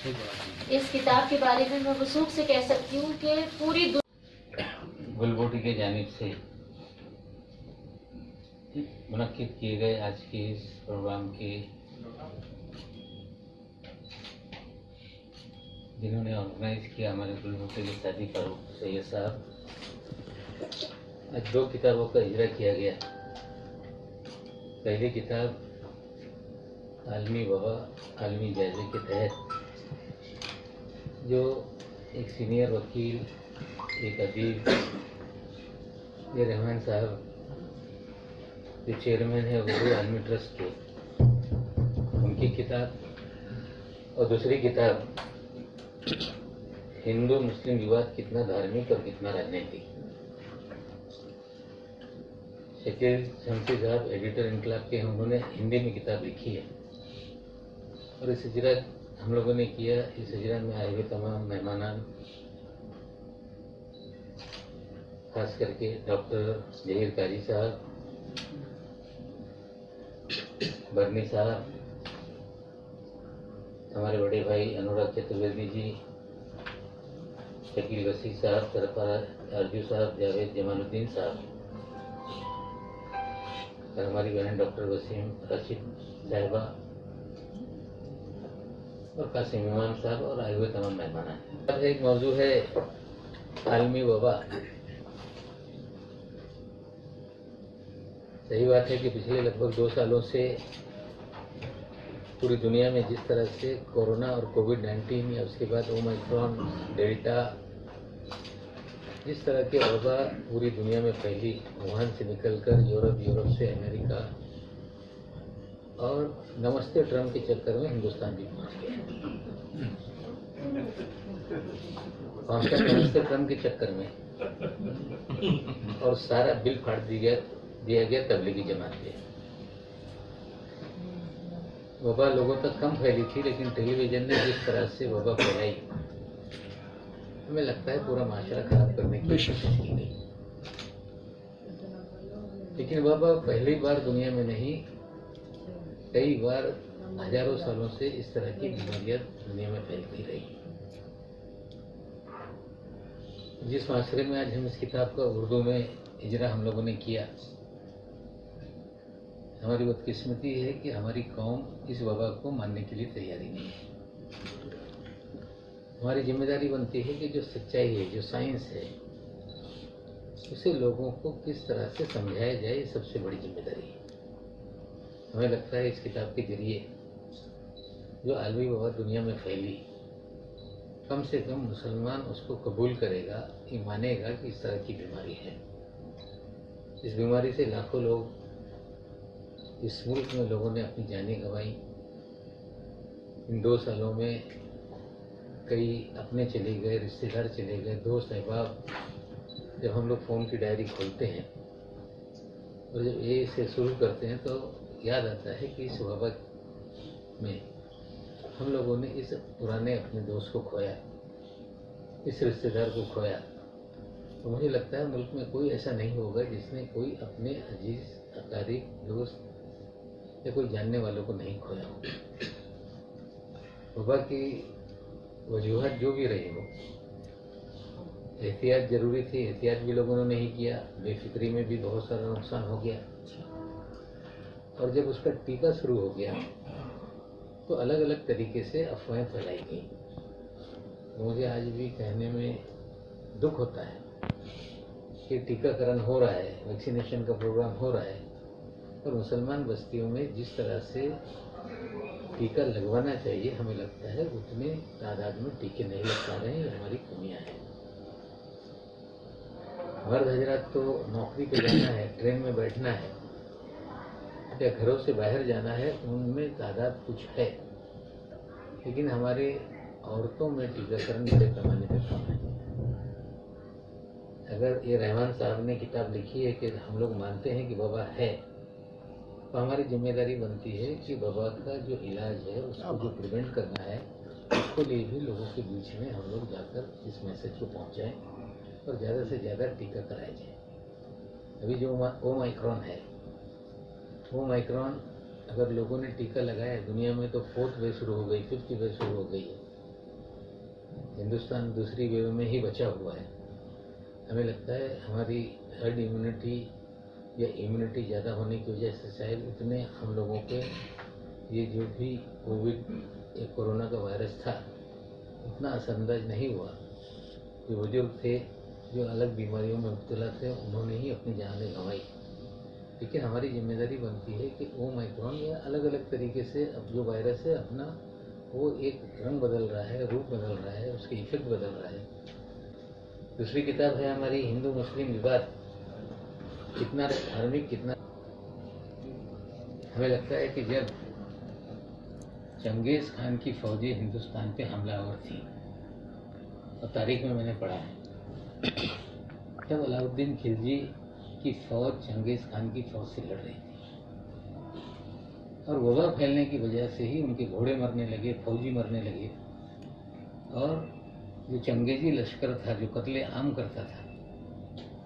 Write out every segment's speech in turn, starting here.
इस किताब के बारे में मैं वसूख से कह सकती हूँ कि पूरी गुलबोटी के जानिब से मुनक्किद किए गए आज के इस प्रोग्राम के जिन्होंने ऑर्गेनाइज किया हमारे गुलबोटी के साथी फारूक सैयद साहब, आज 2 किताबों का इजरा किया गया। पहली किताब आलमी वबा आलमी जायजे के तहत जो एक सीनियर वकील, एक अदीब ये रहमान साहब जो चेयरमैन है उर्दू आलमी ट्रस्ट के, उनकी किताब, और दूसरी किताब हिंदू मुस्लिम विवाद कितना धार्मिक और कितना राजनीतिक। शकील शमसी साहब एडिटर इनकलाब के हैं, उन्होंने हिंदी में किताब लिखी है और इस इजरा हम लोगों ने किया। इस इजरा में आए हुए तमाम मेहमानान, खास करके डॉक्टर जहीर कारी साहब, बर्नी साहब, हमारे बड़े भाई अनुराग चतुर्वेदी जी, शकील वसी साहब, सरफराज आरजू साहब, जावेद जमालुद्दीन साहब और हमारी बहन डॉक्टर वसीम रशीद साहिबा और कासिम इमाम साहब और आए हुए तमाम मेहमान हैं। अब एक मौजू है आलमी वबा। सही बात है कि पिछले लगभग 2 सालों से पूरी दुनिया में जिस तरह से कोरोना और कोविड-19 या उसके बाद ओमिक्रॉन, डेल्टा, जिस तरह के वबा पूरी दुनिया में फैली, वुहान से निकलकर यूरोप से अमेरिका और नमस्ते ट्रम्प के चक्कर में हिंदुस्तान भी पहुंच गया। नमस्ते ट्रम्प के चक्कर में और सारा बिल फाड़ दिया गया तबलीगी जमात के। वबा लोगों तक कम फैली थी, लेकिन टेलीविजन ने जिस तरह से वबा फैलाई, हमें लगता है पूरा माशरा खराब करने की कोशिश की गई। लेकिन वबा पहली बार दुनिया में नहीं, कई बार हजारों सालों से इस तरह की बीमारियां दुनिया में फैलती रही। जिस माशरे में आज हम इस किताब का उर्दू में इजरा हम लोगों ने किया, हमारी बदकिस्मती है कि हमारी कौम इस वबा को मानने के लिए तैयारी नहीं है। हमारी जिम्मेदारी बनती है कि जो सच्चाई है, जो साइंस है, उसे लोगों को किस तरह से समझाया जाए, ये सबसे बड़ी जिम्मेदारी है। हमें लगता है इस किताब के जरिए जो आलमी वबा दुनिया में फैली, कम से कम मुसलमान उसको कबूल करेगा, ये मानेगा कि इस तरह की बीमारी है। इस बीमारी से लाखों लोग इस मुल्क में लोगों ने अपनी जानें गंवाई। इन 2 सालों में कई अपने चले गए, रिश्तेदार चले गए, दोस्त अहबाब। जब हम लोग फ़ोन की डायरी खोलते हैं और जब ये से शुरू करते हैं तो याद आता है कि इस वबा में हम लोगों ने इस पुराने अपने दोस्त को खोया, इस रिश्तेदार को खोया। तो मुझे लगता है मुल्क में कोई ऐसा नहीं होगा जिसने कोई अपने अजीज, अकारीब, दोस्त या कोई जानने वालों को नहीं खोया हो। वबा की वजूहत जो भी रही हो, एहतियात जरूरी थी, एहतियात भी लोगों ने नहीं किया, बेफिक्री में भी बहुत सारा नुकसान हो गया। और जब उसका टीका शुरू हो गया तो अलग अलग तरीके से अफवाहें फैलाई गई। मुझे आज भी कहने में दुख होता है कि टीकाकरण हो रहा है, वैक्सीनेशन का प्रोग्राम हो रहा है, और मुसलमान बस्तियों में जिस तरह से टीका लगवाना चाहिए, हमें लगता है उतने तादाद में टीके नहीं लग पा रहे हैं। ये हमारी कमियां हैं। मर्द हजरात तो नौकरी पे जाना है, ट्रेन में बैठना है या घरों से बाहर जाना है, उनमें तादाद कुछ है, लेकिन हमारे औरतों में टीकाकरण बड़े पैमाने पर कम है। अगर ये रहमान साहब ने किताब लिखी है कि हम लोग मानते हैं कि वबा है, तो हमारी जिम्मेदारी बनती है कि वबा का जो इलाज है, उसको जो प्रिवेंट करना है, उसके लिए भी लोगों के बीच में हम लोग जाकर इस मैसेज को पहुंचाएं और ज़्यादा से ज़्यादा टीका कराया जाए। अभी जो ओमिक्रॉन है, ओमिक्रॉन अगर लोगों ने टीका लगाया दुनिया में तो 4th वेव शुरू हो गई, 5th वेव शुरू हो गई है। हिंदुस्तान दूसरी वेव में ही बचा हुआ है। हमें लगता है हमारी हर्ड इम्यूनिटी या इम्यूनिटी ज़्यादा होने की वजह से शायद उतने हम लोगों के ये जो भी कोविड या कोरोना का वायरस था उतना असरअंदाज नहीं हुआ। जो बुजुर्ग थे, जो अलग बीमारियों में मुब्तला थे, उन्होंने ही अपनी जानें गंवाई। लेकिन हमारी जिम्मेदारी बनती है कि ओमाइक्रॉन या अलग अलग तरीके से अब जो वायरस है अपना वो एक रंग बदल रहा है, रूप बदल रहा है, उसके इफेक्ट बदल रहा है। दूसरी किताब है हमारी हिंदू मुस्लिम विवाद, कितना धार्मिक कितना। हमें लगता है कि जब चंगेज खान की फौजें हिंदुस्तान पे हमलावर थी, और तारीख में मैंने पढ़ा है, तब अलाउद्दीन खिलजी की फौज चंगेज खान की फौज से लड़ रही थी, और वबा फैलने की वजह से ही उनके घोड़े मरने लगे, फौजी मरने लगे, और जो चंगेजी लश्कर था जो कत्ले आम करता था,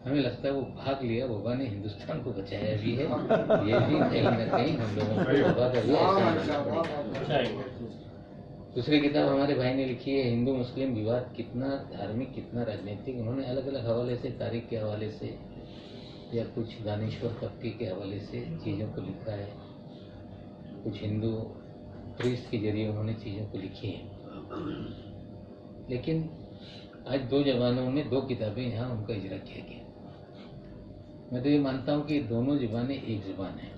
हमें लगता है वो भाग लिया। वबा ने हिंदुस्तान को बचाया भी है। ये भी कहीं ना कहीं हम लोगों को वबा का भी एहसास। दूसरी किताब हमारे भाई ने लिखी है हिंदू मुस्लिम विवाद, कितना धार्मिक कितना राजनीतिक। उन्होंने अलग अलग हवाले से, तारीख के हवाले से या कुछ दानेश्वर तबके के हवाले से चीज़ों को लिखा है, कुछ हिंदू प्रीस्ट के जरिए उन्होंने चीज़ों को लिखी हैं। लेकिन आज दो ज़बानों में दो किताबें यहाँ उनका इजरा किया गया। मैं तो ये मानता हूँ कि दोनों ज़बानें एक ज़बान है,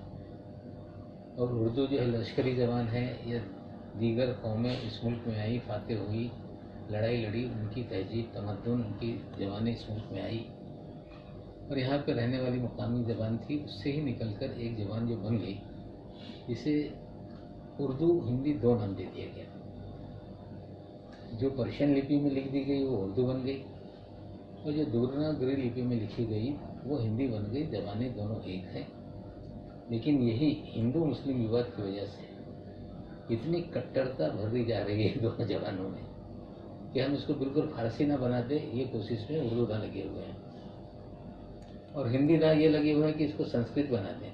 और उर्दू जो है लश्करी ज़बान है, या दीगर कौमें इस मुल्क में आई, फातेह हुई, लड़ाई लड़ी, उनकी तहजीब तमद्दुन, उनकी ज़बानें इस मुल्क में आई, और यहाँ पर रहने वाली मुकामी ज़बान थी, उससे ही निकलकर एक ज़बान जो बन गई, जिसे उर्दू हिंदी दो नाम दे दिया गया। जो पर्शियन लिपि में लिख दी गई वो उर्दू बन गई, और जो देवनागरी लिपि में लिखी गई वो हिंदी बन गई। ज़बानें दोनों एक हैं, लेकिन यही हिंदू मुस्लिम विवाद की वजह से इतनी कट्टरता भर दी जा रही है दोनों ज़बानों में कि हम इसको बिल्कुल फारसी ना बना दे, ये कोशिश में उर्दू ना लगे हुए हैं, और हिंदी ना ये लगे हुए हैं कि इसको संस्कृत बना दें।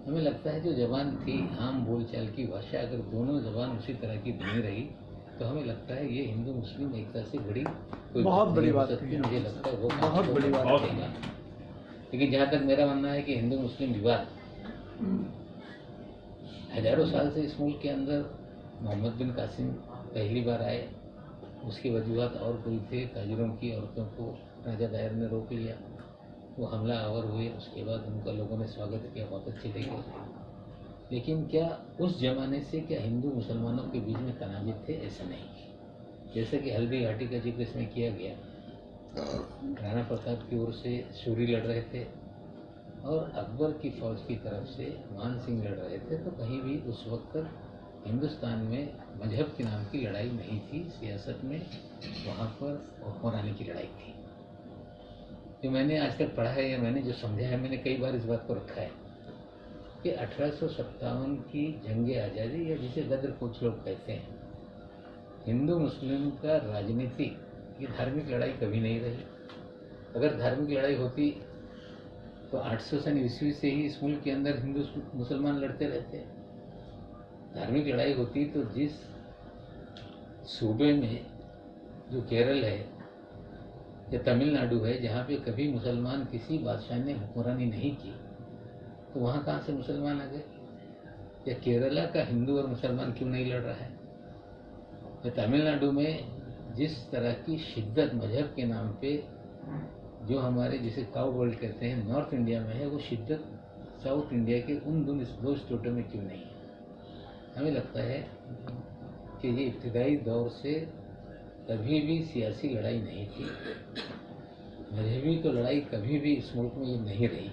हमें लगता है जो ज़बान थी आम बोलचाल की भाषा, अगर दोनों ज़बान उसी तरह की बनी रही तो हमें लगता है ये हिंदू मुस्लिम एकता से बड़ी बहुत बड़ी बात है। मुझे लगता है वो बहुत बड़ी बात है। लेकिन जहाँ तक मेरा मानना है कि हिंदू मुस्लिम विवाद हजारों साल से इस मुल्क के अंदर, मोहम्मद बिन कासिम पहली बार आए, उसकी वजूहत और कोई थे, ताजिरों की औरतों को राजा दायर ने रोक लिया, वो हमला आवर हुए, उसके बाद उनका लोगों ने स्वागत किया, बहुत अच्छे लगे। लेकिन क्या उस जमाने से क्या हिंदू मुसलमानों के बीच में तनाज़ुर थे? ऐसा नहीं। जैसे कि हल्दी घाटी का जिक्र इसमें किया गया, राणा प्रताप की ओर से सूरी लड़ रहे थे और अकबर की फौज की तरफ से मान सिंह लड़ रहे थे, तो कहीं भी उस वक्त हिंदुस्तान में मजहब के नाम की लड़ाई नहीं थी। सियासत में वहाँ पर हुक्मरानी की लड़ाई थी। जो मैंने आज तक पढ़ा है या मैंने जो समझा है, मैंने कई बार इस बात को रखा है कि 1857 की जंगे आज़ादी, या जिसे गदर कोच लोग कहते हैं, हिंदू मुस्लिम का राजनीतिक, ये धार्मिक लड़ाई कभी नहीं रही। अगर धार्मिक लड़ाई होती तो 800 सन ईस्वी से ही इस मुल्क के अंदर हिंदू मुसलमान लड़ते रहते। धार्मिक लड़ाई होती तो जिस सूबे में, जो केरल है या तमिलनाडु है, जहाँ पे कभी मुसलमान किसी बादशाह ने हुक्मरानी नहीं की, तो वहाँ कहाँ से मुसलमान आ गए? या केरला का हिंदू और मुसलमान क्यों नहीं लड़ रहा है? या तमिलनाडु में जिस तरह की शिद्दत मजहब के नाम पे, जो हमारे जिसे काउ वर्ल्ड कहते हैं, नॉर्थ इंडिया में है, वो शिद्दत साउथ इंडिया के उन दो स्टेटों में क्यों नहीं है? हमें लगता है कि ये इब्तिदाई दौर से कभी भी सियासी लड़ाई नहीं थी, मजहबी तो लड़ाई कभी भी इस मुल्क में ये नहीं रही।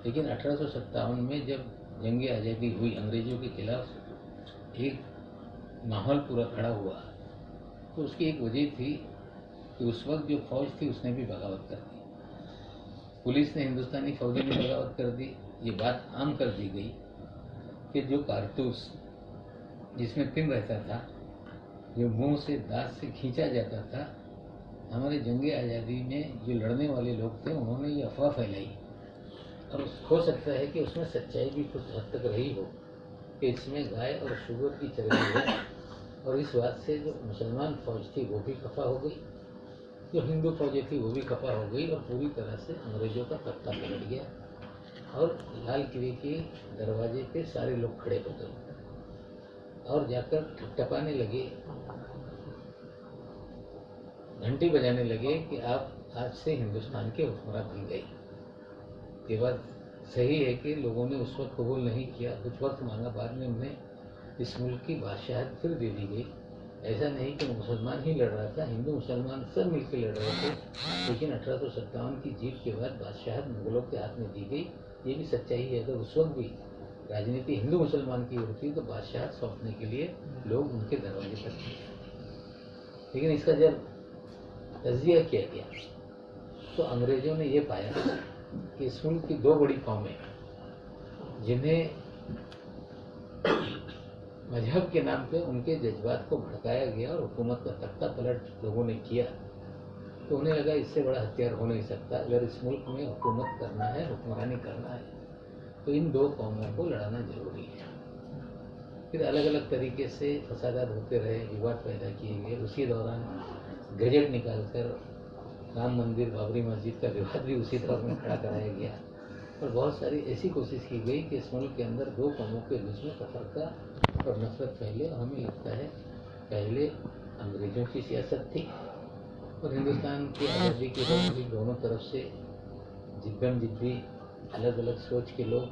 लेकिन 1857 में जब जंग आज़ादी हुई, अंग्रेज़ों के खिलाफ एक माहौल पूरा खड़ा हुआ, तो उसकी एक वजह थी कि उस वक्त जो फौज थी उसने भी बगावत कर दी, पुलिस ने, हिंदुस्तानी फौजी ने बगावत कर दी। ये बात आम कर दी गई कि जो कारतूस जिसमें पिन रहता था, जो मुंह से दांत से खींचा जाता था, हमारे जंग आज़ादी में जो लड़ने वाले लोग थे उन्होंने ये अफवाह फैलाई, और हो सकता है कि उसमें सच्चाई भी कुछ हद तक रही हो कि इसमें गाय और शुगर की चर्बी है और इस बात से जो मुसलमान फौज थी वो भी खफा हो गई, जो हिंदू फौजें थी वो भी खफा हो गई, और पूरी तरह से अंग्रेजों का तख्ता पलट गया और लाल किले के दरवाजे पे सारे लोग खड़े हो गए और जाकर ठपठपाने लगे, घंटी बजाने लगे कि आप आज से हिंदुस्तान के हुक्मरान बन गए। ये बात सही है कि लोगों ने उस वक्त कबूल नहीं किया, कुछ वक्त मांगा, बाद में उन्हें इस मुल्क की बादशाहत फिर दे दी गई। ऐसा नहीं कि मुसलमान ही लड़ रहा था, हिंदू मुसलमान सब मिलकर लड़ रहे थे, लेकिन 1857 की जीत के बाद बादशाहत मुगलों के हाथ में दी गई। ये भी सच्चाई है। अगर उस वक्त भी राजनीति हिंदू मुसलमान की होती तो बादशाहत सौंपने के लिए लोग उनके दरवाजे तक नहीं जाते। लेकिन इसका जब तजिया किया गया तो अंग्रेजों ने ये पाया कि इस मुल्क की दो बड़ी कौमें जिन्हें मजहब के नाम पे उनके जज्बात को भड़काया गया और हुकूमत का तख्ता पलट लोगों ने किया, तो उन्हें लगा इससे बड़ा हथियार हो नहीं सकता। अगर इस मुल्क में हुकूमत करना है, हुक्मरानी करना है, तो इन दो कौमों को लड़ाना जरूरी है। फिर अलग अलग तरीके से फसादात होते रहे, विवाद पैदा किए गए। उसी दौरान गजट निकालकर राम मंदिर, बाबरी मस्जिद का विवाद भी उसी दौर में खड़ा कराया गया, और बहुत सारी ऐसी कोशिश की गई कि इस मुल्क के अंदर दो कौमों के बीच में तफरका और नफरत फैले। और हमें लगता है पहले अंग्रेजों की सियासत थी और हिंदुस्तान की आज़ादी के बाद भी दोनों तरफ से जिद्दम जिद्दी अलग अलग सोच के लोग